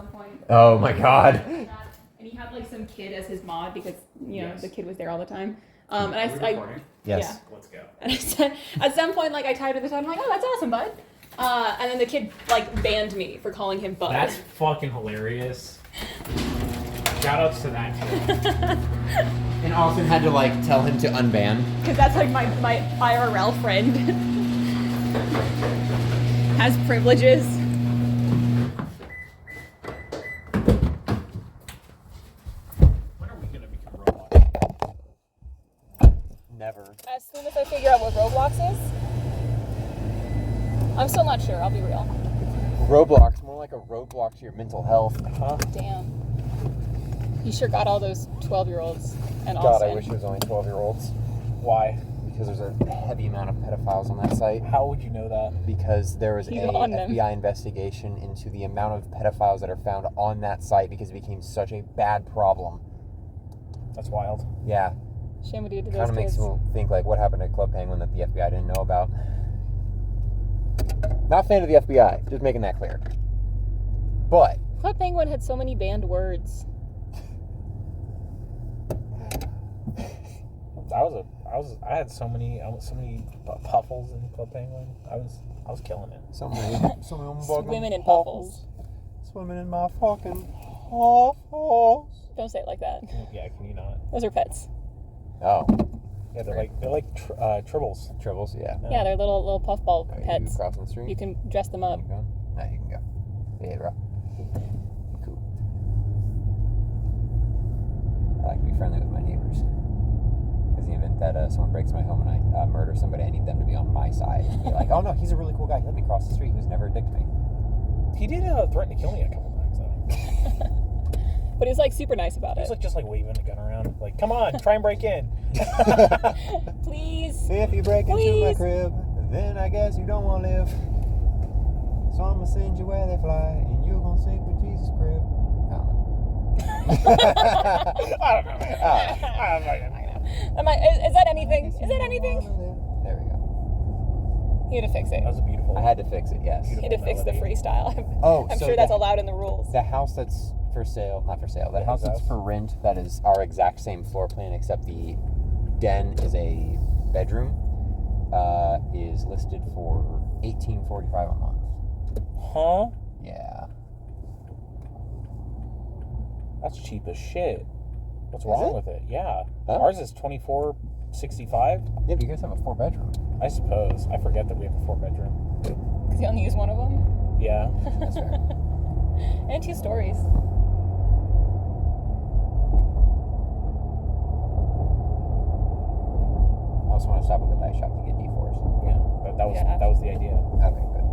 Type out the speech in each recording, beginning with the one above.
some point. Oh my god. And he had like some kid as his mod because the kid was there all the time. And Are we recording? Yes. Yeah. Let's go. And I said, at some point, like I typed at the time, I'm like, oh, that's awesome, bud. And then the kid like banned me for calling him bud. That's fucking hilarious. Shoutouts to that kid. And Austin had to like tell him to unban. Because that's like my IRL friend. Has privileges. When are we gonna become Roblox? Never. As soon as I figure out what Roblox is. I'm still not sure, I'll be real. Roblox, more like a roadblock to your mental health. Huh? Damn. You sure got all those 12-year-olds and God, Austin. I wish it was only 12-year-olds. Why? Because there's a heavy amount of pedophiles on that site. How would you know that? Because there was He's a on them. FBI investigation into the amount of pedophiles that are found on that site because it became such a bad problem. That's wild. Yeah. Shame what you did to Kind those of makes kids. me think like what happened at Club Penguin that the FBI didn't know about. Not a fan of the FBI, just making that clear. But Club Penguin had so many banned words. I had so many puffles in Club Penguin. I was killing it. so many Women in puffles. Swimming in my fucking puffles. Don't say it like that. Yeah, can you not? Those are pets. Oh, Yeah, they're like tribbles. tribbles, yeah. Yeah, they're little puffball Are pets. you crossing the street? You can dress them up. You can go? No, you can go. Yeah, bro. Cool. I like to be friendly with my neighbors. Because the event that someone breaks my home and I murder somebody, I need them to be on my side. And be like, oh no, he's a really cool guy. He let me cross the street. He was never a dick to me. He did threaten to kill me a couple times though. But he's like super nice about He it. was like just like waving a gun around, like, come on, try and break in. Please. If you break into my Please. crib, then I guess you don't want to live. So I'm going to send you where they fly, and you're going to sink with Jesus' crib. I don't know, man. I don't know. Is that anything? Is that anything? There we go. He had to fix it. That was a beautiful. I had to fix it, yes. He had to fix the freestyle. Oh, I'm so sure that's allowed in the rules. The house that's for sale, not for sale, the house that's for rent, that is our exact same floor plan, except the den is a bedroom, is listed for $18.45 a month. Huh? Yeah. That's cheap as shit. What's wrong with it? Yeah. Huh? Ours is $24.65. Yeah, but you guys have a 4-bedroom. I suppose. I forget that we have a 4-bedroom. Because you only use one of them. Yeah. That's fair. And 2 stories. I also want to stop at the dice shop to get D4s. Yeah. But that was the idea. Okay, good.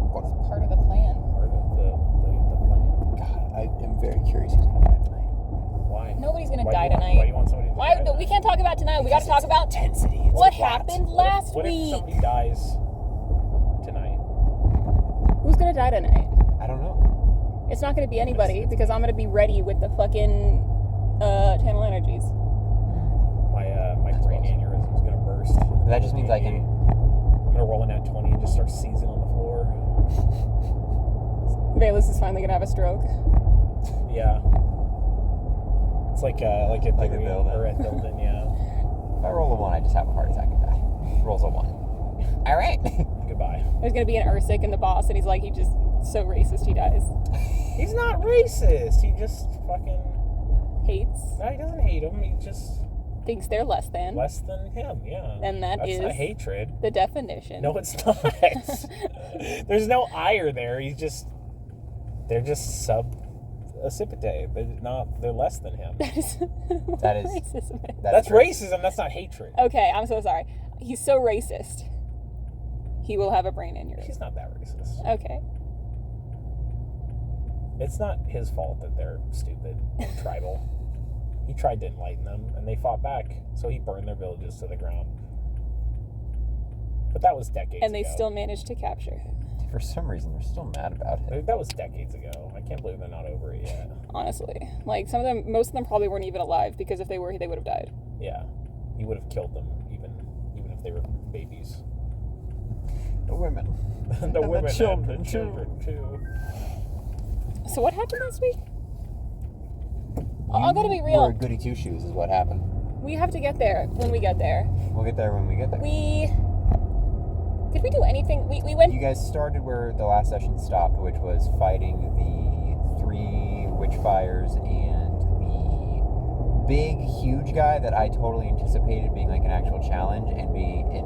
It's part of the plan. Part of the plan. God, I am very curious who's going to die tonight. Why? Nobody's gonna Why die do you want- tonight. Why do you want somebody to Why? die No, we can't talk about tonight. We got to talk about intensity. what happened last What if week. somebody dies tonight? Who's gonna die tonight? I don't know. It's not gonna be anybody because I'm gonna be ready with the fucking channel energies. My brain aneurysm is gonna burst. That just means I can. I'm gonna roll in at 20 and just start seizing on the floor. Bayless is finally gonna have a stroke. Yeah. It's like at Like a Building, building. or at Building, yeah. If I roll a 1, I just have a heart attack and die. Rolls a 1. All right. Goodbye. There's gonna be an Ursic in the boss, and he's like, he just so racist, he dies. He's not racist. He just fucking. Hates. No, he doesn't hate him. He just Thinks they're less than. less than him. Yeah. And That's is not hatred. the definition. No, it's not. There's no ire there. They're just sub-acipite. They're less than him. That is racism. That's racism. That's not hatred. Okay, I'm so sorry. He's so racist. He will have a brain aneurysm. He's not that racist. Okay. It's not his fault that they're stupid and tribal. He tried to enlighten them, and they fought back, so he burned their villages to the ground. But that was decades ago. And they still managed to capture him. For some reason, they're still mad about it. That was decades ago. I can't believe they're not over it yet. Honestly. Like, most of them probably weren't even alive, because if they were, they would have died. Yeah. He would have killed them, even if they were babies. The women. The And women the children, and the children too. So what happened last week? I gotta be real. We're goody two shoes is what happened. We have to get there when we get there. We'll get there when we get there. Did we do anything? We went. You guys started where the last session stopped, which was fighting the 3 witchfires and the big, huge guy that I totally anticipated being like an actual challenge and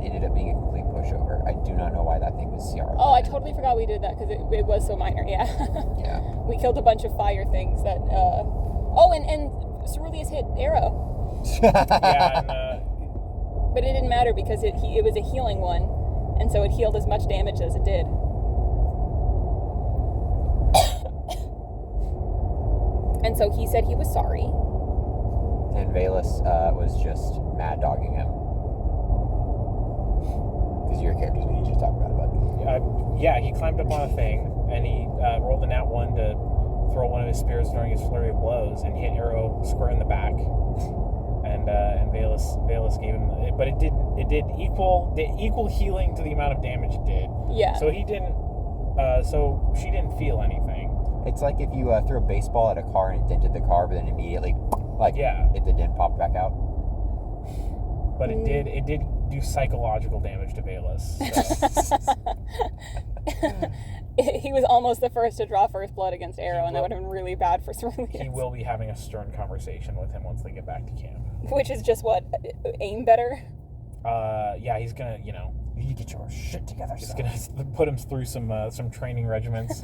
ended up being a complete pushover. I do not know why that thing was CR. Oh, I totally forgot we did that because it was so minor. Yeah. Yeah. We killed a bunch of fire things that. Oh, and Ceruleus hit arrow. Yeah, and But it didn't matter because it was a healing one, and so it healed as much damage as it did. And so he said he was sorry. And Valus was just mad dogging him. Because your characters we need to talk about it, bud. yeah, he climbed up on a thing, and he rolled a nat 1 to throw one of his spears during his flurry of blows, and hit Arrow square in the back. And Valus gave him, but it did equal healing to the amount of damage it did. Yeah. So he didn't. So she didn't feel anything. It's like if you threw a baseball at a car and it dented the car, but then immediately, the dent popped back out. But it did do psychological damage to Valus. So. He was almost the first to draw first blood against Arrow, and that would have been really bad for Ceruleus. He will be having a stern conversation with him once they get back to camp. Which is just what? Aim better? Yeah, he's gonna, You need to get your shit together. just gonna put him through some training regimens.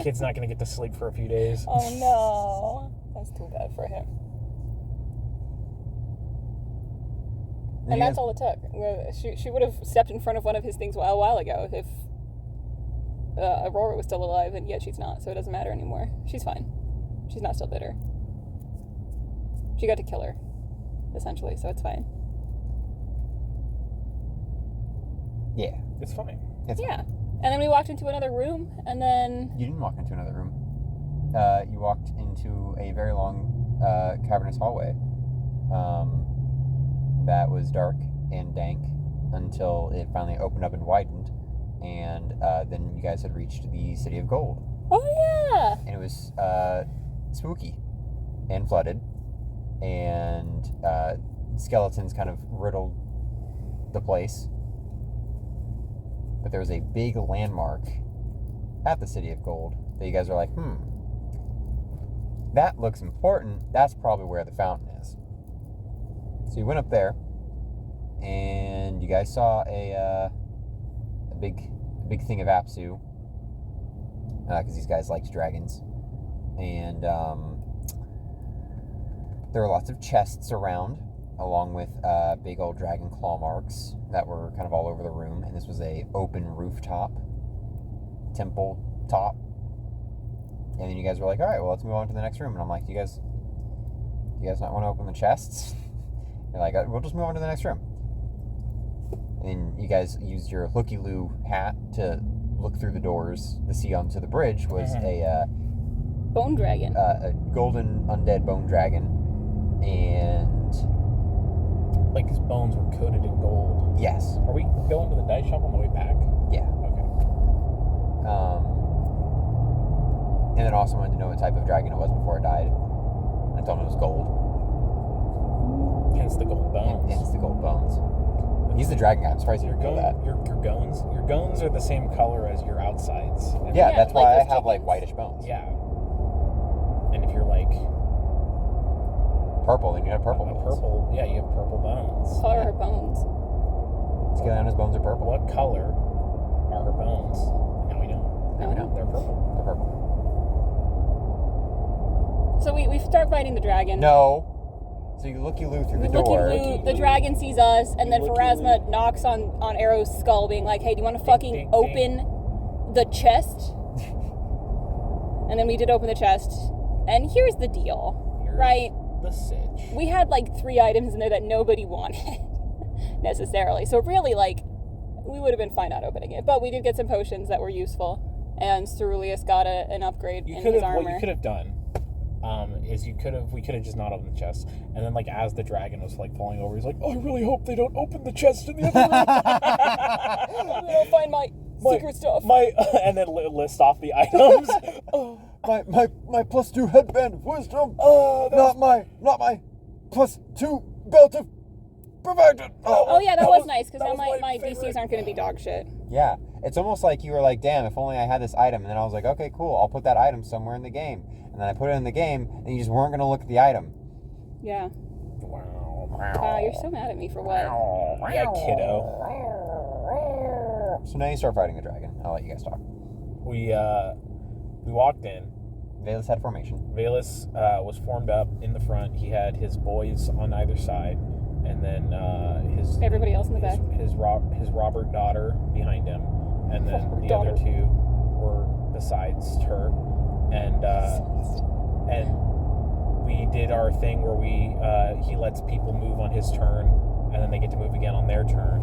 Kid's not gonna get to sleep for a few days. Oh no. That's too bad for him. And that's all it took. She would have stepped in front of one of his things a while ago if Aurora was still alive, and yet she's not, so it doesn't matter anymore. She's fine. She's not still bitter. She got to kill her, essentially, so it's fine. Yeah. It's fine. Yeah. And then we walked into another room, and then... You didn't walk into another room. You walked into a very long cavernous hallway that was dark and dank until it finally opened up and widened. And then you guys had reached the City of Gold. Oh, yeah! And it was spooky and flooded. And skeletons kind of riddled the place. But there was a big landmark at the City of Gold that you guys are like, that looks important. That's probably where the fountain is. So you went up there, and you guys saw a big thing of Apsu, because these guys liked dragons. And there were lots of chests around, along with big old dragon claw marks that were kind of all over the room. And this was a open rooftop, temple top. And then you guys were like, all right, well, let's move on to the next room. And I'm like, do you guys not want to open the chests? You're like, we'll just move on to the next room. And then you guys used your looky-loo hat to look through the doors to see onto the bridge was a bone dragon. A golden undead bone dragon. And like his bones were coated in gold. Yes. Are we going to the dice shop on the way back? Yeah. Okay. And then also wanted to know what type of dragon it was before it died. I told him it was gold. Hence the gold bones. Hence the gold bones. He's the dragon guy. I'm surprised you didn't know that. Your gones? Your gones are the same color as your outsides. Yeah, that's why like I have like whitish bones. Yeah. And if you're like purple, then you have purple bones. Purple, yeah, you have purple bones. Color her bones. Skeleton's bones are purple. What color are her bones? Now we know. Now we know. They're purple. They're purple. So we start fighting the dragon. No. So you looky-loo through the door. The dragon sees us, and then Pharasma knocks on Arrow's skull, being like, hey, do you want to fucking open the chest? And then we did open the chest. And here's the deal, right? The sitch. We had like 3 items in there that nobody wanted, necessarily. So really, like, we would have been fine not opening it. But we did get some potions that were useful. And Ceruleus got an upgrade in his armor. What you could have done is we could have just not opened the chest, and then like as the dragon was like falling over, he's like, oh, I really hope they don't open the chest in the other room. They'll find my secret stuff. And then list off the items. my +2 headband of wisdom. Oh, Not my +2 belt of perfection. Oh yeah, that was nice because that now was my my DCs favorite. aren't going to be dog shit. Yeah, it's almost like you were like, damn, if only I had this item. And then I was like, okay, cool, I'll put that item somewhere in the game. And then I put it in the game, and you just weren't going to look at the item. Yeah. Wow. Wow, you're so mad at me for what? Yeah, kiddo. So now you start fighting the dragon. I'll let you guys talk. We walked in. Valus had formation. Valus was formed up in the front. He had his boys on either side, and then Everybody else in the back. His Robert daughter behind him, and then Robert the daughter. other two were besides her, and we did our thing where he lets people move on his turn, and then they get to move again on their turn.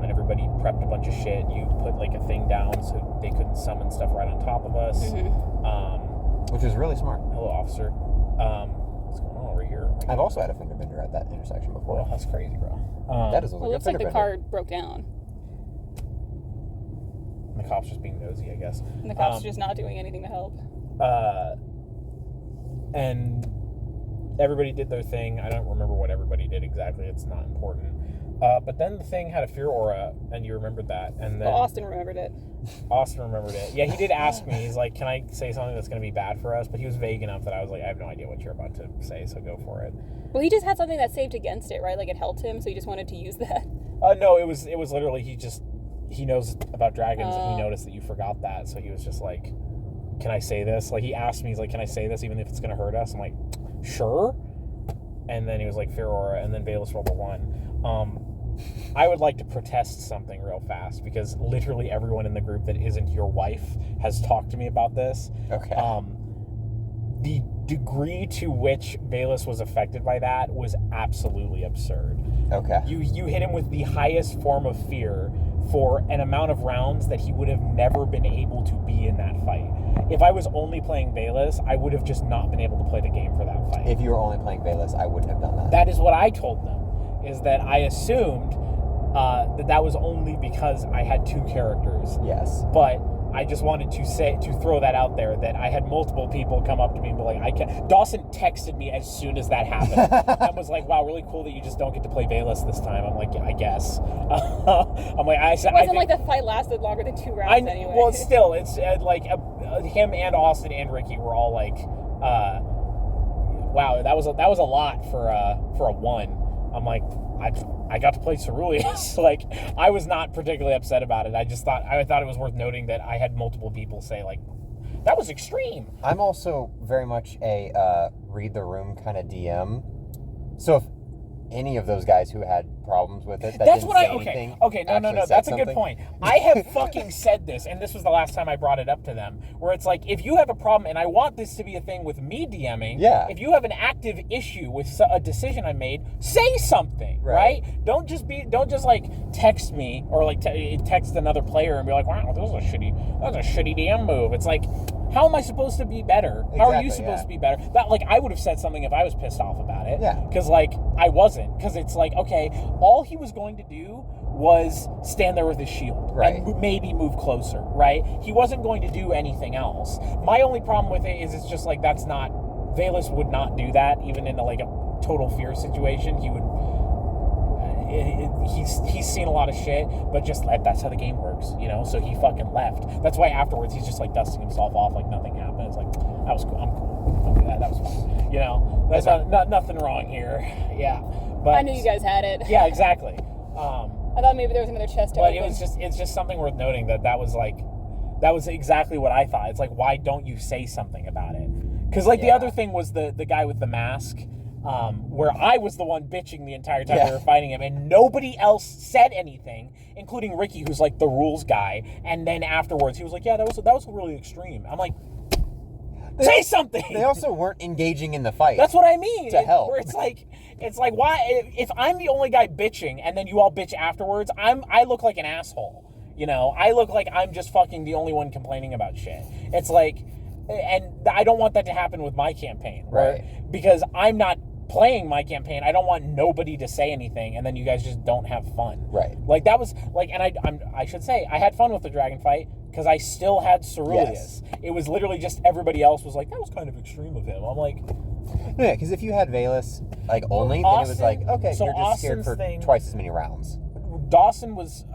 And everybody prepped a bunch of shit. You put like a thing down so they couldn't summon stuff right on top of us. Mm-hmm. Which is really smart. Hello, officer. What's going on over here? I've also had a finger bender at that intersection before. Well, that's crazy, bro. That is a Well, good it looks like finger the bender. car broke down. The cop's just being nosy, I guess. And the cops are just not doing anything to help. And everybody did their thing. I don't remember what everybody did exactly. It's not important. But then the thing had a fear aura, and you remembered that. And then Well, Austin remembered it. Austin remembered it. Yeah, he did ask me. He's like, can I say something that's going to be bad for us? But he was vague enough that I was like, I have no idea what you're about to say, so go for it. Well, he just had something that saved against it, right? Like it helped him, so he just wanted to use that. No, it was literally he knows about dragons, and he noticed that you forgot that, so he was just like, can I say this? Like, he asked me, he's like, can I say this even if it's going to hurt us? I'm like, sure. And then he was like, Fear Aura, and then Valus rolled a 1. I would like to protest something real fast, because literally everyone in the group that isn't your wife has talked to me about this. Okay. The degree to which Valus was affected by that was absolutely absurd. Okay. You hit him with the highest form of fear for an amount of rounds that he would have never been able to be in that fight. If I was only playing Valus, I would have just not been able to play the game for that fight. If you were only playing Valus, I wouldn't have done that. That is what I told them, is that I assumed that was only because I had 2 characters. Yes. But I just wanted to throw that out there, that I had multiple people come up to me and be like, Dawson texted me as soon as that happened and was like, wow, really cool that you just don't get to play Valus this time. I'm like, yeah, I guess. I'm like, It wasn't like the fight lasted longer than 2 rounds anyway. Well, still, it's him and Austin and Ricky were all like, wow, that was a lot for a 1. I'm like, I got to play Ceruleus. Like, I was not particularly upset about it. I thought it was worth noting that I had multiple people say, like, that was extreme. I'm also very much a read the room kind of DM. So if any of those guys who had problems with it, That's didn't what say okay. anything, Okay, no, actually said that's a something. good point. I have fucking said this, and this was the last time I brought it up to them, where it's like, if you have a problem, and I want this to be a thing with me DMing, Yeah. if you have an active issue with a decision I made, say something, right? Don't just like text me or like text another player and be like, wow, that was a shitty DM move. It's like, how am I supposed to be better? How are you supposed to be better? That, like, I would have said something if I was pissed off about it. Yeah. Because, like, I wasn't. Because it's like, okay, all he was going to do was stand there with his shield. Right. And maybe move closer, right? He wasn't going to do anything else. My only problem with it is it's just, like, that's not... Valus would not do that, even in, like, a total fear situation. He would... He's seen a lot of shit, but just that's how the game works, you know? So he fucking left. That's why afterwards he's just like dusting himself off like nothing happened. It's like, that was cool. I'm cool. Okay, that was fine. You know? That's not nothing wrong here. Yeah. But I knew you guys had it. Yeah, exactly. I thought maybe there was another chest to but open. it's just something worth noting that was exactly what I thought. It's like, why don't you say something about it? Because like the other thing was the guy with the mask. Where I was the one bitching the entire time we were fighting him, and nobody else said anything, including Ricky, who's like the rules guy. And then afterwards, he was like, "Yeah, that was really extreme." I'm like, say something. They also weren't engaging in the fight. That's what I mean. To help. Where it's like why? If I'm the only guy bitching, and then you all bitch afterwards, I look like an asshole. You know, I look like I'm just fucking the only one complaining about shit. It's like, and I don't want that to happen with my campaign, right? Because I'm not playing my campaign. I don't want nobody to say anything, and then you guys just don't have fun. Right. Like that was like, and I should say I had fun with the dragon fight. because I still had Ceruleus. Yes. It was literally just everybody else was like, that was kind of extreme of him. I'm like, No, yeah, because if you had Valus like only, then it was like, okay, so you're just scared Austin's for thing- twice as many rounds. Dawson was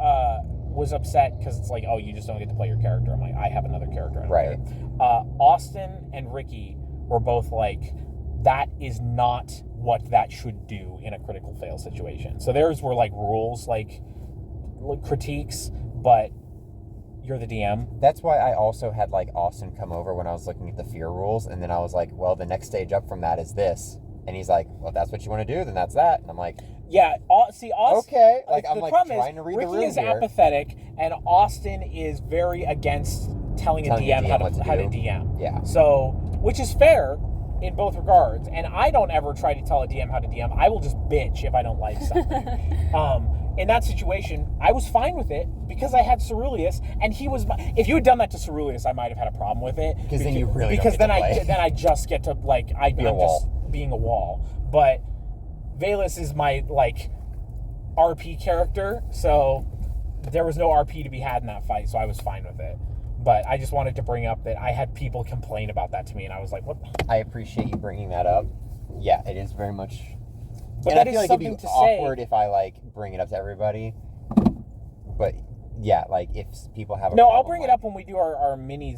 upset because it's like, oh, you just don't get to play your character. I'm like, I have another character. I don't Right. care. Austin and Ricky were both like, that is not what that should do in a critical fail situation. So theirs were like rules, like critiques, but you're the DM. That's why I also had like Austin come over when I was looking at the fear rules, and then I was like, well, the next stage up from that is this. And he's like, well, if that's what you want to do, then that's that. And I'm like, Yeah, see, Austin. okay. Like, the I'm like problem trying to read Ricky the room is here. apathetic, and Austin is very against telling a DM, how to DM. Yeah. So, which is fair in both regards. And I don't ever try to tell a DM how to DM. I will just bitch if I don't like something. In that situation, I was fine with it because I had Ceruleus, and he was. If you had done that to Ceruleus, I might have had a problem with it. Because then you really because don't then get to play. I just get to like I'm just being a wall. But Valus is my like RP character, so there was no RP to be had in that fight, so I was fine with it. But I just wanted to bring up that I had people complain about that to me, and I was like, what? I appreciate you bringing that up. Yeah, it is very much. But and that I feel is like it'd be something to awkward say. if I like bring it up to everybody. But yeah, like if people have a No, problem, I'll bring it like, up when we do our mini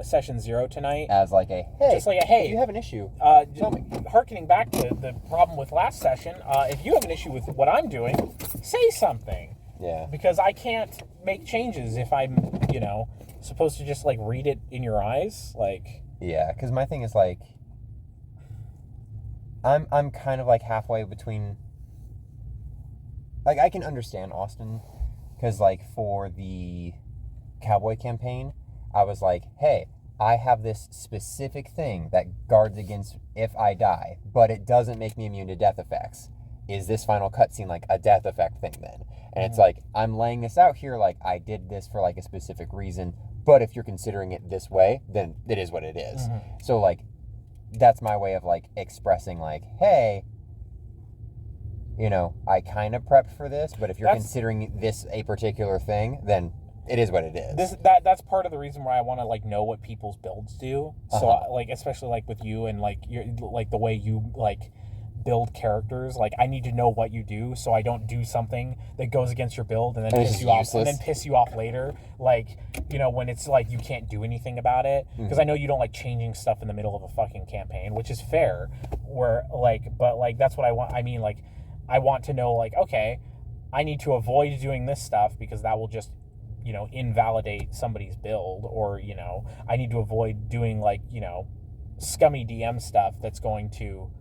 session 0 tonight. as like a hey, Just like a, hey, if you have an issue, tell me. Harkening back to the problem with last session, if you have an issue with what I'm doing, say something. Yeah. Because I can't make changes if I'm, supposed to just like read it in your eyes. Like, Yeah, because my thing is like, I'm kind of like halfway between. Like I can understand Austin, because like for the cowboy campaign, I was like, hey, I have this specific thing that guards against if I die, but it doesn't make me immune to death effects. Is this final cutscene like a death effect thing then? And it's like, I'm laying this out here like I did this for like a specific reason, but if you're considering it this way, then it is what it is. So like, that's my way of like expressing like, hey, I kind of prepped for this, but if you're considering this a particular thing, then it is what it is. That's part of the reason why I want to like know what people's builds do. So like, especially like with you and like you're like the way you like build characters, like I need to know what you do so I don't do something that goes against your build and then piss you off and then piss you off later, like when it's like you can't do anything about it, because I know you don't like changing stuff in the middle of a fucking campaign, which is fair, where like, but like that's what I want. I mean, like I want to know like, okay, I need to avoid doing this stuff because that will just invalidate somebody's build, or I need to avoid doing like scummy DM stuff that's going to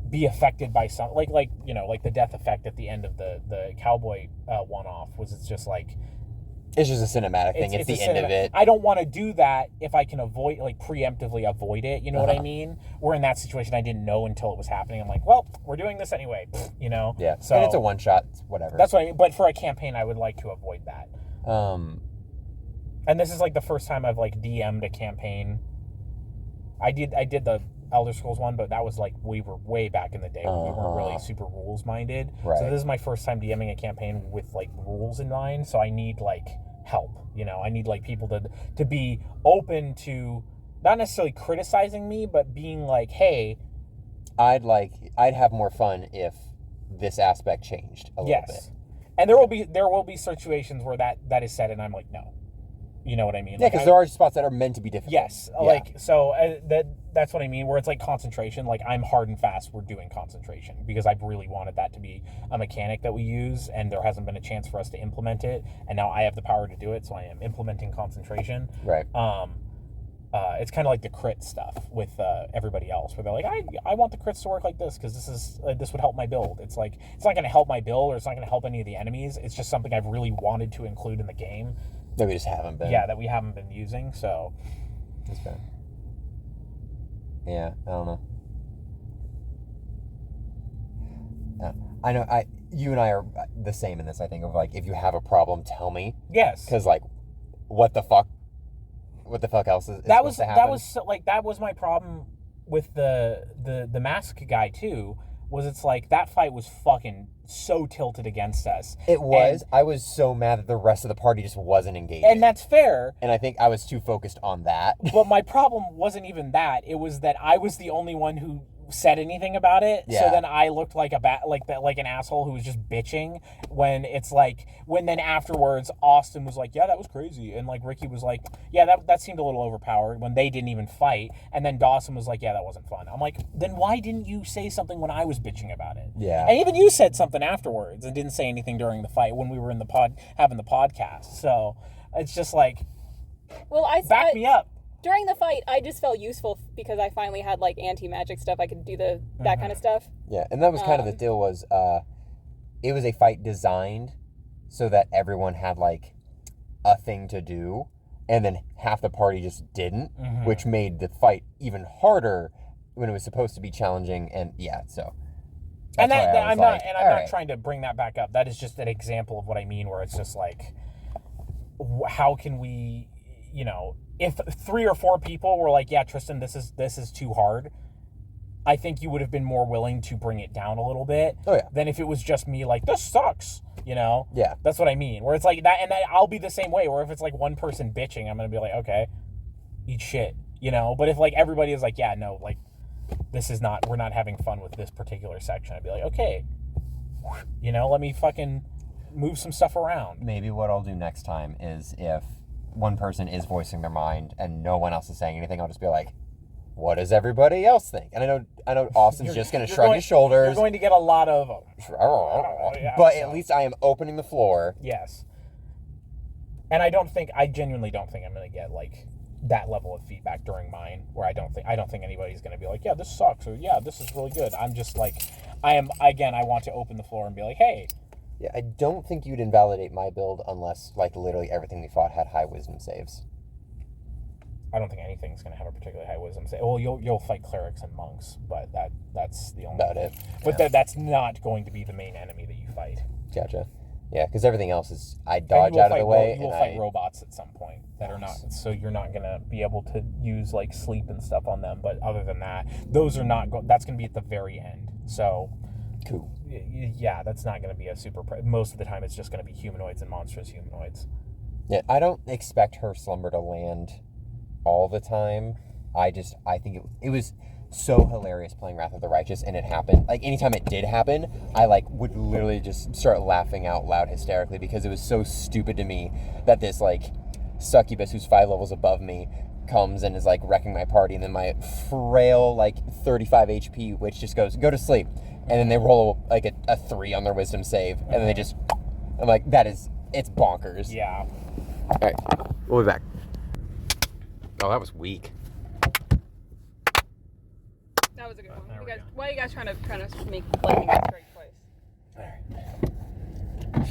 be affected by some like the death effect at the end of the cowboy one-off was, it's just like it's just a cinematic thing. It's the end of it. I don't want to do that if I can avoid, like preemptively avoid it, you know what I mean? Where in that situation I didn't know until it was happening. I'm like, well, we're doing this anyway, Yeah, so and it's a one-shot, whatever. That's what but for a campaign I would like to avoid that. And this is like the first time I've like DM'd a campaign. I did the Elder Scrolls one, but that was like we were way back in the day when we weren't really super rules minded. Right. So this is my first time DMing a campaign with like rules in mind. So I need like help. I need like people to be open to not necessarily criticizing me, but being like, hey, I'd have more fun if this aspect changed a little bit. And there will be situations where that is said, and I'm like, no. You know what I mean? Yeah, because there are spots that are meant to be difficult. Yes, yeah. Like so that's what I mean. Where it's like concentration. Like I'm hard and fast. We're doing concentration because I've really wanted that to be a mechanic that we use, and there hasn't been a chance for us to implement it. And now I have the power to do it, so I am implementing concentration. Right. It's kind of like the crit stuff with everybody else, where they're like, I want the crits to work like this because this would help my build. It's like it's not going to help my build, or it's not going to help any of the enemies. It's just something I've really wanted to include in the game. That we just haven't been. Yeah, that we haven't been using, so. That's fair. Yeah, I don't know. I know, you and I are the same in this, I think, of like, if you have a problem, tell me. Yes. Because like, what the fuck else is that supposed to happen? That was my problem with the mask guy too, was it's like that fight was fucking so tilted against us. It was. I was so mad that the rest of the party just wasn't engaged. And that's fair. And I think I was too focused on that. But my problem wasn't even that. It was that I was the only one who said anything about it. Yeah. So then I looked like like an asshole who was just bitching when it's like, when then afterwards Austin was like, yeah, that was crazy. And like Ricky was like, yeah, that seemed a little overpowered when they didn't even fight. And then Dawson was like, yeah, that wasn't fun. I'm like, then why didn't you say something when I was bitching about it? Yeah. And even you said something afterwards and didn't say anything during the fight when we were in the having the podcast. So it's just like, well, back me up. During the fight, I just felt useful because I finally had like anti-magic stuff. I could do that kind of stuff. Yeah, and that was kind of the deal was, it was a fight designed so that everyone had like a thing to do, and then half the party just didn't, which made the fight even harder when it was supposed to be challenging. And yeah, so. And I'm not trying to bring that back up. That is just an example of what I mean, where it's just like, how can we, you know, if 3 or 4 people were like, yeah, Tristan, this is too hard, I think you would have been more willing to bring it down a little bit than if it was just me like, this sucks, you know? Yeah. That's what I mean. Where it's like that, and I'll be the same way, where if it's like one person bitching, I'm going to be like, okay, eat shit, you know? But if like everybody is like, yeah, no, like, we're not having fun with this particular section, I'd be like, okay, you know, let me fucking move some stuff around. Maybe what I'll do next time is if one person is voicing their mind and no one else is saying anything, I'll just be like, what does everybody else think? And I know Austin's just going to shrug his shoulders. You're going to get a lot of... but at least I am opening the floor. Yes. And I genuinely don't think I'm going to get like that level of feedback during mine, where I don't think anybody's going to be like, yeah, this sucks, or yeah, this is really good. I'm just like, I want to open the floor and be like, hey. Yeah, I don't think you'd invalidate my build unless, like, literally everything we fought had high wisdom saves. I don't think anything's going to have a particularly high wisdom save. Well, you'll fight clerics and monks, but that's the only... About it. But yeah. That's not going to be the main enemy that you fight. Gotcha. Yeah, because everything else is... I dodge out of the way, you will fight robots at some point that are not... So you're not going to be able to use, like, sleep and stuff on them, but other than that, those are not... That's going to be at the very end, so... Cool. Yeah, that's not going to be a super... Most of the time, it's just going to be humanoids and monstrous humanoids. Yeah, I don't expect her slumber to land all the time. I think it was so hilarious playing Wrath of the Righteous, and it happened. Like, anytime it did happen, I, like, would literally just start laughing out loud hysterically because it was so stupid to me that this, like, succubus who's 5 levels above me comes and is, like, wrecking my party, and then my frail, like, 35 HP witch just goes, go to sleep. And then they roll like a 3 on their wisdom save, and then they just... I'm like, it's bonkers. Yeah. All right, we'll be back. Oh, that was weak. That was a good one. Why are you guys trying to make lightning strike twice? All right.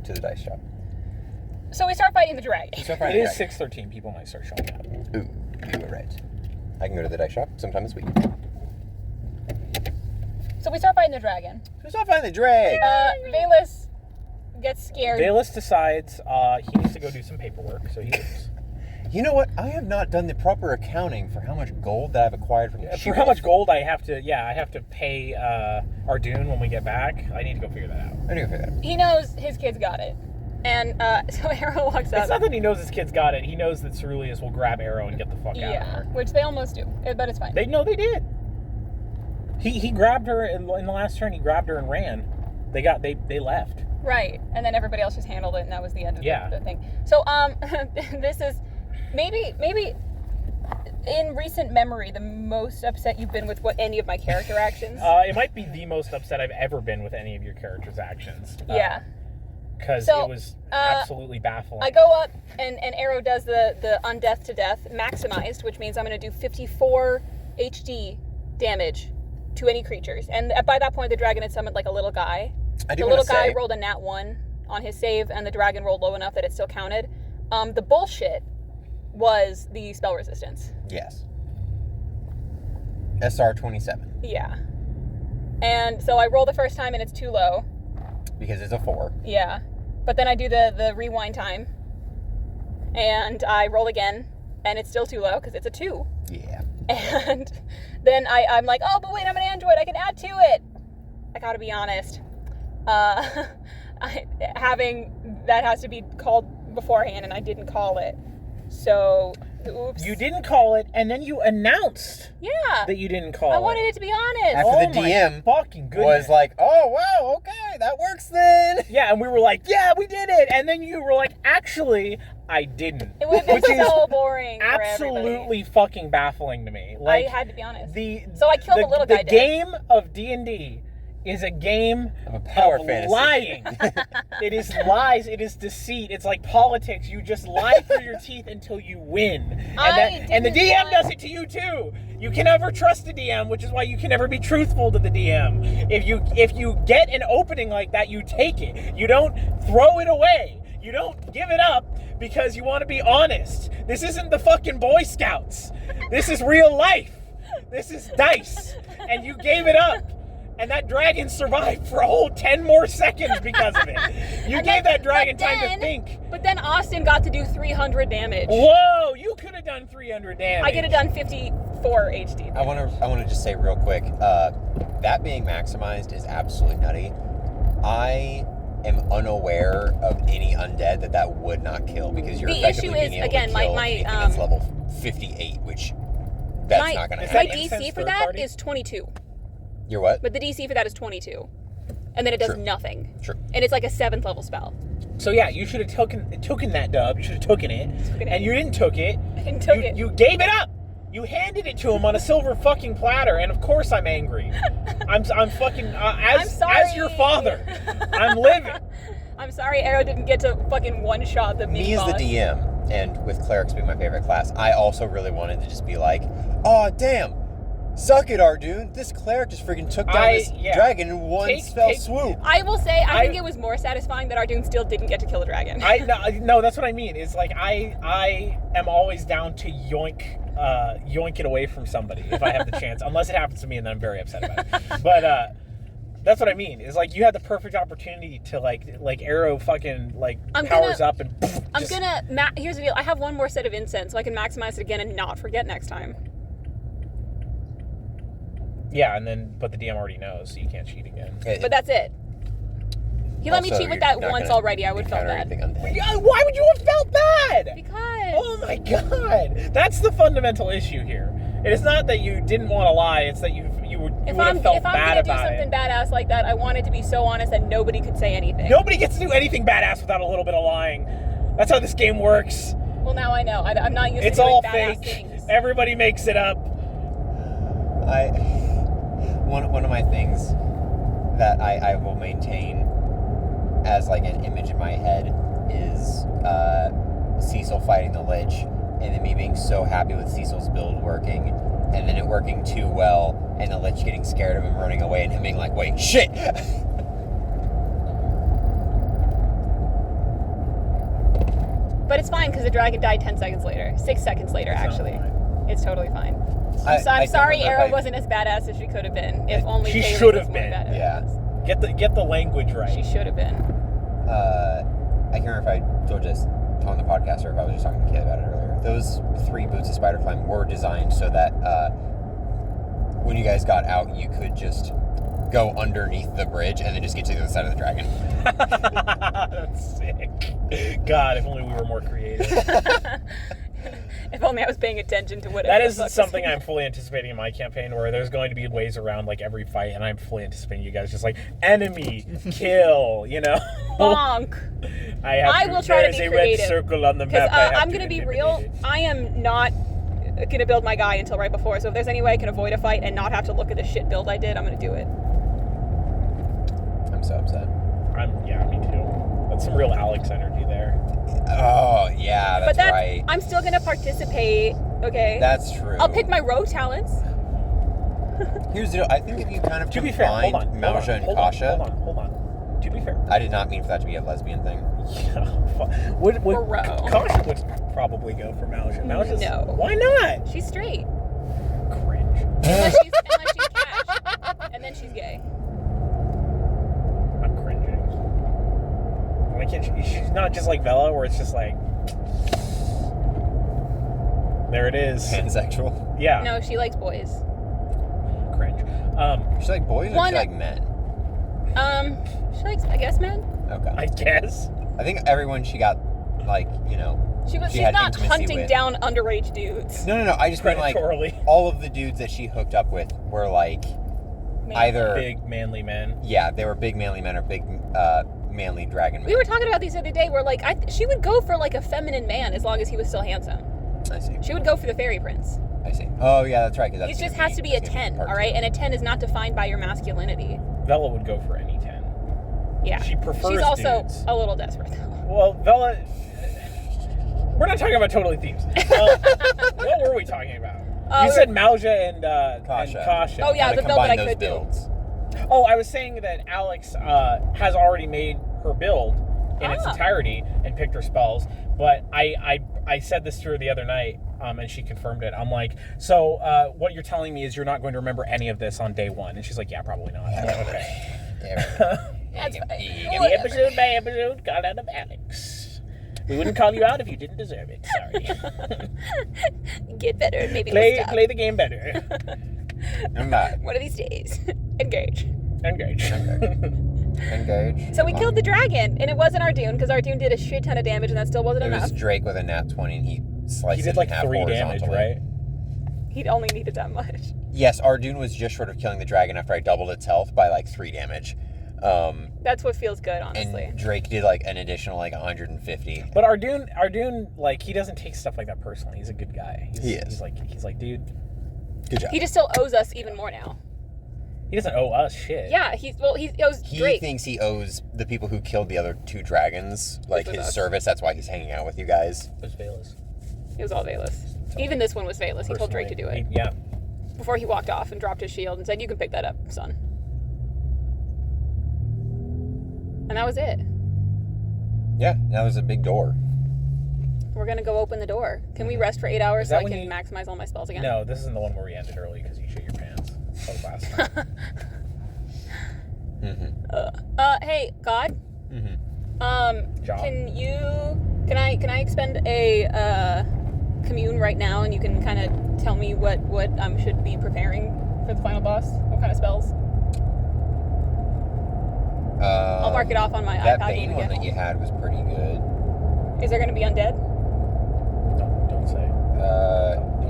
To the dice shop. So we start fighting the dragon. It is 6:13. People might start showing up. Ooh, you were right. I can go to the dice shop sometime this week. So we start fighting the dragon. Who's not fighting the drag? Valus gets scared. Valus decides he needs to go do some paperwork, so he leaves. You know what? I have not done the proper accounting for how much gold that I've acquired from... For how much gold I have to pay Ardoon when we get back. I need to go figure that out. I need to figure that out. He knows his kids got it. And so Arrow walks up. It's not that he knows his kids got it. He knows that Ceruleus will grab Arrow and get the fuck out of her. Yeah, which they almost do, but it's fine. They did. He grabbed her in the last turn. He grabbed her and ran. They left. Right, and then everybody else just handled it, and that was the end of the thing. So this is maybe in recent memory the most upset you've been with any of my character actions. It might be the most upset I've ever been with any of your characters' actions. Yeah. Because it was absolutely baffling. I go up, and Arrow does the undeath to death maximized, which means I'm going to do 54 HD damage to any creatures. And by that point, the dragon had summoned like a little guy. The little guy rolled a nat 1 on his save, and the dragon rolled low enough that it still counted. The bullshit was the spell resistance. Yes. SR 27. Yeah. And so I roll the first time, and it's too low. Because it's a 4. Yeah. But then I do the rewind time, and I roll again, and it's still too low because it's a 2. Yeah. And then I'm like, oh, but wait, I'm an android. I can add to it. I gotta be honest. Having that has to be called beforehand, and I didn't call it. So, oops. You didn't call it, and then you announced that you didn't call it. I wanted it to be honest. After the DM fucking goodness. was like, oh, wow, okay, that works then. Yeah, and we were like, yeah, we did it. And then you were like, actually, I didn't. It would have been so boring. Absolutely fucking baffling to me. Like, I had to be honest. So I killed the little guy. The game of D&D is a game of a power fantasy. Lying. It is lies. It is deceit. It's like politics. You just lie through your teeth until you win. And the DM does it to you too. You can never trust the DM, which is why you can never be truthful to the DM. If you get an opening like that, you take it. You don't throw it away. You don't give it up because you want to be honest. This isn't the fucking Boy Scouts. This is real life. This is dice. And you gave it up. And that dragon survived for a whole 10 more seconds because of it. You gave that dragon time to think. But then Austin got to do 300 damage. Whoa, you could have done 300 damage. I could have done 54 HD. I want to just say real quick, that being maximized is absolutely nutty. I am unaware of any undead that would not kill because you're effectively being able to kill anything that's level 58, which that's not going to happen. My DC for that is 22. Your what? But the DC for that is 22. And then it does nothing. True. And it's like a 7th level spell. So yeah, you should have taken that dub. You should have taken it. And you didn't took it. I didn't took it. You gave it up. You handed it to him on a silver fucking platter, and of course I'm angry. I'm fucking as your father. I'm livid. I'm sorry Arrow didn't get to fucking one-shot the mini boss. Me as the DM, and with clerics being my favorite class, I also really wanted to just be like, oh damn. Suck it, Arduin. This cleric just freaking took down this dragon in one fell swoop. I will say, I think it was more satisfying that Arduin still didn't get to kill the dragon. No, that's what I mean. It's like I am always down to yoink it away from somebody if I have the chance. Unless it happens to me, and then I'm very upset about it. But that's what I mean. Is like you had the perfect opportunity to like Arrow fucking powers up and. Here's the deal. I have one more set of incense, so I can maximize it again and not forget next time. Yeah, but the DM already knows, so you can't cheat again. But that's it. He let me cheat with that once already. I would have felt bad. Why would you have felt bad? Because. Oh my god, that's the fundamental issue here. It is not that you didn't want to lie. It's that you would have felt bad about it. If I'm gonna do something badass like that, I want it to be so honest that nobody could say anything. Nobody gets to do anything badass without a little bit of lying. That's how this game works. Well, now I know. I'm not used to doing all badass fake things. Everybody makes it up. One of my things that I will maintain as like an image in my head is Cecil fighting the Lich, and then me being so happy with Cecil's build working, and then it working too well, and the Lich getting scared of him running away, and him being like, wait, shit! But it's fine because the dragon died 10 seconds later. 6 seconds later, actually. It's totally fine. I'm sorry Arrow wasn't as badass as she could have been. If only she Kaylee should was have more been. badass. Yeah. Get the language right. She should have been. I can't remember if I told you this on the podcast or if I was just talking to Kay about it earlier. Those 3 boots of spider climb were designed so that when you guys got out, you could just go underneath the bridge and then just get to the other side of the dragon. That's sick. God, if only we were more creative. If only I was paying attention to what. That is something I'm fully anticipating in my campaign, where there's going to be ways around like every fight, and I'm fully anticipating you guys just like enemy, kill, bonk. I will try to be creative. There's a red circle on the map. I'm going to be real. I am not going to build my guy until right before. So if there's any way I can avoid a fight and not have to look at the shit build I did, I'm going to do it. I'm so upset. Me too. That's some real Alex energy there. Oh, yeah, that's right. I'm still going to participate, okay? That's true. I'll pick my rogue talents. Here's the deal. I think if you kind of to be fair, hold on, Mauja and Kasha... Hold on. To be fair. I did not mean for that to be a lesbian thing. Yeah. Would Kasha would probably go for Mauja. Mauja's... No. Why not? She's straight. Cringe. Unless she's cash. And then she's gay. I'm cringing. Why can't she's not just like Vela, where it's just like... There it is. Pansexual. Yeah. No, she likes boys. Cringe. She like boys or she like men? She likes, I guess, men. Okay. I guess. I think everyone she got, like, you know. She's had not intimacy hunting with. down underage dudes. No. I just mean like Predatorily. all of the dudes that she hooked up with were like either big manly men. Yeah, they were big manly men or big manly dragon men. We were talking about these the other day where like she would go for like a feminine man as long as he was still handsome. I see. She would go for the fairy prince. I see. Oh yeah, that's right. He just has to be a 10, all right? And a 10 is not defined by your masculinity. Bella would go for any 10. Yeah. She prefers She's also dudes. a little desperate though. Well, Bella... We're not talking about Totally Themes. What were we talking about? You said Malja and Kasha. Oh yeah, the build that I could do. Oh, I was saying that Alex has already made her build in its entirety and picked her spells, but I said this to her the other night, and she confirmed it. I'm like, so what you're telling me is you're not going to remember any of this on day one? And she's like, yeah, probably not. I'm like, okay. That's Episode by episode, got out of Alex. We wouldn't call you out if you didn't deserve it. Sorry. Get better and maybe play the game better. I'm not. One of these days. Engage. So we killed the dragon, and it wasn't Ardoon, because Ardoon did a shit ton of damage, and that still wasn't enough. It was Drake with a nat 20, and he sliced He did it like in half 3 damage, right? He'd only needed that much. Yes, Ardoon was just short of killing the dragon after I doubled its health by like 3 damage. That's what feels good, honestly. And Drake did like an additional like 150. But Ardoon, like, he doesn't take stuff like that personally. He's a good guy. He is. He's like, dude, good job. He just still owes us even more now. He doesn't owe us shit. Yeah, he owes Drake. He thinks he owes the people who killed the other 2 dragons like his service. That's why he's hanging out with you guys. It was Valus. It was all Valus. Even this one was Valus. He told Drake to do it. Yeah. Before he walked off and dropped his shield and said, "You can pick that up, son." And that was it. Yeah, that was a big door. We're gonna go open the door. Can we rest for 8 hours so I can maximize all my spells again? No, this isn't the one where we ended early because you shit your pants. That was last time. Hey, God. John. Can I expend a commune right now, and you can kind of tell me what I should be preparing for the final boss? What kind of spells? I'll mark it off on my iPad. That Bane one that you had was pretty good. Is there going to be undead? Don't say.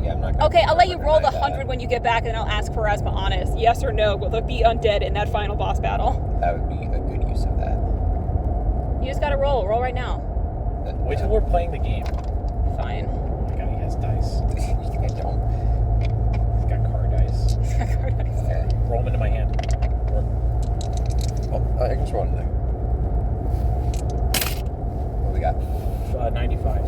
Yeah, I'm not gonna Okay, I'll let you roll the that. 100 when you get back, and I'll ask Pharasma honest. Yes or no, will there be undead in that final boss battle? That would be a good use of that. You just gotta roll. Roll right now. Wait till we're playing the game. Fine. Oh my god, he has dice. I don't. He's got card dice. Roll them into my hand. Oh, I can just roll in there. What we got? 95.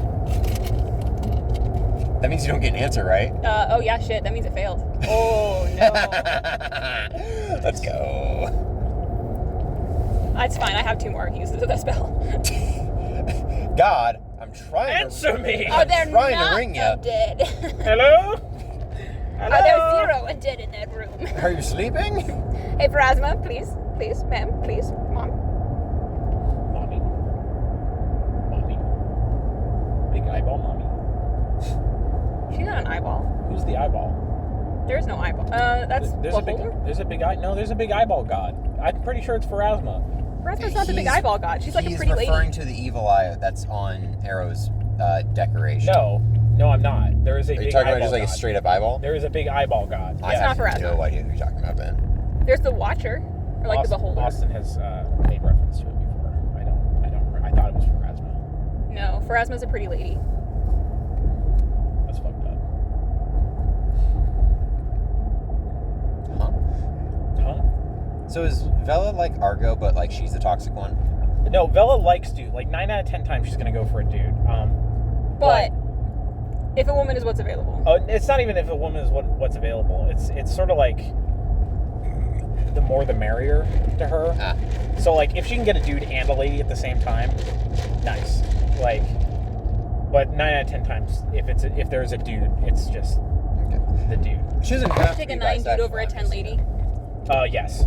That means you don't get an answer, right? Oh yeah, shit. That means it failed. Oh no. Let's go. That's fine. I have 2 more uses of that spell. God, I'm trying Answer me! Are there trying not to ring ya. undead? Hello? Are there 0 undead in that room? Are you sleeping? Hey, Pharasma, please, ma'am, please, mom. Mommy. Big eyeball mommy. She's not an eyeball. Who's the eyeball? There's no eyeball. That's There's a big eyeball god. I'm pretty sure it's Pharasma. Pharasma's not the big eyeball god. She's like a pretty lady. He's referring to the evil eye that's on Arrow's decoration. No, I'm not. There is a Are you big talking eyeball about just like god. a straight up eyeball? There is a big eyeball god. I It's not have Pharasma. no idea who you're talking about, Ben. There's the Watcher, or like the Beholder. Austin has made reference to it before. I don't remember. I thought it was Pharasma. No, Pharasma's a pretty lady. That's fucked up. Huh? So is Vela like Argo, but like she's the toxic one? No, Vela likes dude. Like 9 out of 10 times she's gonna go for a dude. But if a woman is what's available. Oh, it's not even if a woman is what's available. It's sort of like the more the merrier to her. So like if she can get a dude and a lady at the same time, nice. Like, but 9 out of 10 times if there's a dude, it's just the dude. She doesn't Would have you take to a be 9 dude over a bisexual, 10 lady? Yes.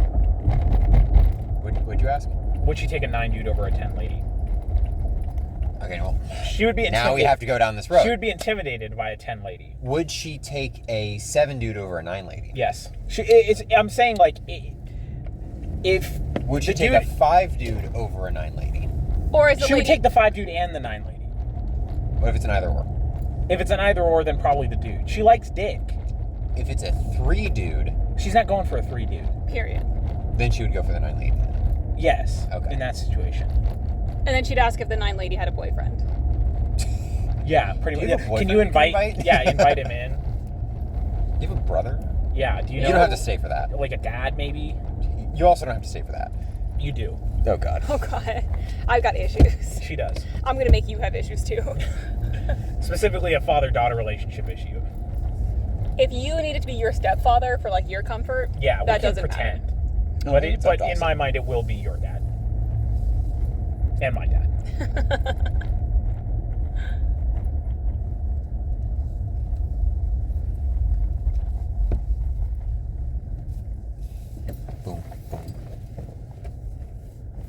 Would you ask? Would she take a 9 dude over a 10 lady? Okay, well, She would be now we have to go down this road. She would be intimidated by a 10 lady. Would she take a 7 dude over a 9 lady? Yes. I'm saying, like, if... Would she take a 5 dude over a 9 lady? Or is She would take the 5 dude and the 9 lady. What if it's an either or? If it's an either or, then probably the dude. She likes dick. If it's a 3 dude... She's not going for a 3 dude. Period. Then she would go for the 9 lady. Yes. Okay. In that situation. And then she'd ask if the 9 lady had a boyfriend. Yeah, pretty Do you much. have a Can you boyfriend invite? you can Yeah, invite him in. You have a brother? Yeah. Do you know? You don't have to stay for that. Like a dad, maybe. You also don't have to stay for that. You do. Oh, God. Oh, God. I've got issues. She does. I'm going to make you have issues, too. Specifically, a father-daughter relationship issue. If you need it to be your stepfather for, like, your comfort, Yeah, we that can doesn't pretend. matter. But That's in awesome. my mind, it will be your dad. And my dad. Boom, boom.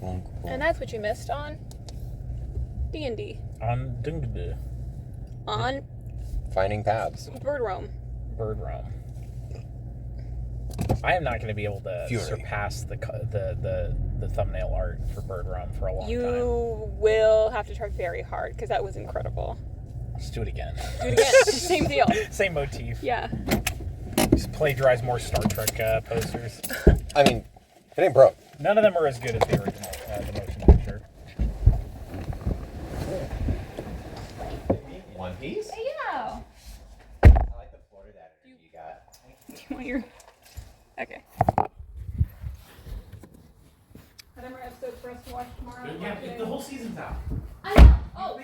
Boom, boom. And that's what you missed on D&D. On Dungdu. On Finding paths. Bird Roam. Bird Realm. I am not going to be able to Fury. surpass the thumbnail art for Bird Realm for a long time. You will have to try very hard, because that was incredible. Let's do it again. Do it again. Same deal. Same motif. Yeah. Just plagiarize more Star Trek posters. I mean, it ain't broke. None of them are as good as the original, the motion picture. One Piece? Yeah. I like the Florida energy you got. Do you want your... Okay. Are there more episodes for us to watch tomorrow? The whole season's out. I know. Oh,